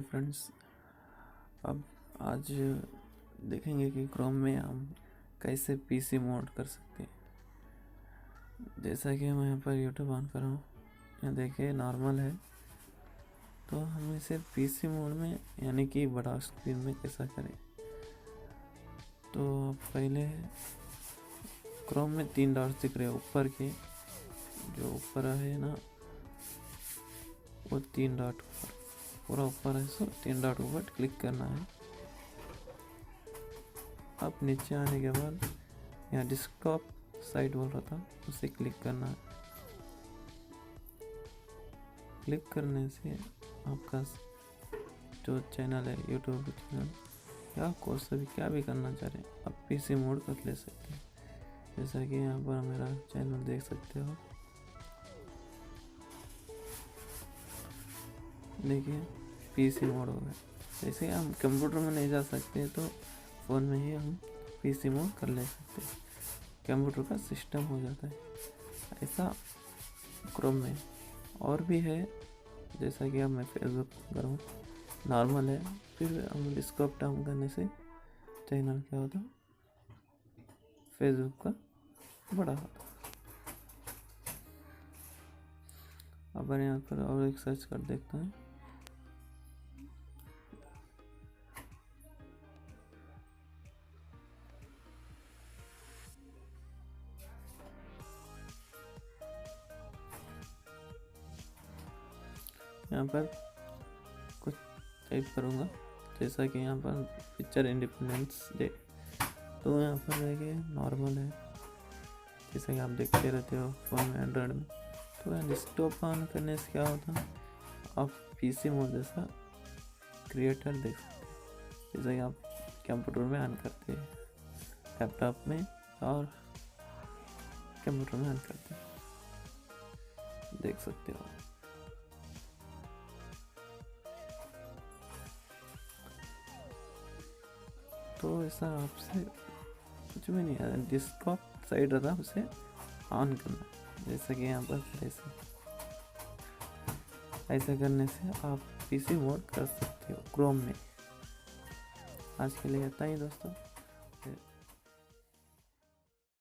Hi friends. अब आज देखेंगे कि क्रोम में हम कैसे पीसी मोड कर सकते हैं। जैसा कि मैं यहाँ पर यूट्यूब ऑन कर रहा हूँ, यहाँ देखिए नॉर्मल है, तो हम इसे पीसी मोड में यानी कि बड़ा स्क्रीन में कैसा करें। तो पहले क्रोम में 3 डॉट्स दिख रहे हैं ऊपर के, जो ऊपर है ना वो 3 डॉट पूरा ऊपर है, सो 3 डॉट ऊपर क्लिक करना है। अब नीचे आने के बाद यहाँ डेस्कटॉप साइट बोल रहा था, उसे क्लिक करना है। क्लिक करने से आपका जो चैनल है, यूट्यूब चैनल या कोर्स भी क्या भी करना चाह रहे हैं, आप पीसी मोड कर ले सकते हैं। जैसा कि यहाँ पर मेरा चैनल देख सकते हो, देखिए पीसी मोड हो गया। जैसे हम कंप्यूटर में नहीं जा सकते तो फ़ोन में ही हम पीसी मोड कर ले सकते हैं, कंप्यूटर का सिस्टम हो जाता है। ऐसा क्रोम में और भी है, जैसा कि अब मैं फेसबुक करूँ नॉर्मल है, फिर हम डिस्कटॉप डाउन करने से चैनल क्या होता, फेसबुक का बड़ा होता। अब यहाँ पर और एक सर्च कर देखते हैं। यहाँ पर कुछ टाइप करूँगा, जैसा कि यहाँ पर पिक्चर इंडिपेंडेंस डे, तो यहाँ पर देखिए नॉर्मल है, जैसा कि आप देखते रहते हो फ़ोन में, एंड्रॉयड में। तो यहाँ डेस्कटॉप ऑन करने से क्या होता है, आप पीसी मोड जैसा क्रिएटर देख सकते हैं, जैसा कि आप कंप्यूटर में ऑन करते हैं, लैपटॉप में और कंप्यूटर में ऑन करते हैं, देख सकते हो। तो ऐसा आपसे कुछ भी नहीं है, डेस्कटॉप साइड रहता उसे ऑन करना, जैसा कि यहाँ पर ऐसा करने से आप पीसी मोड कर सकते हो क्रोम में। आज के लिए इतना ही दोस्तों।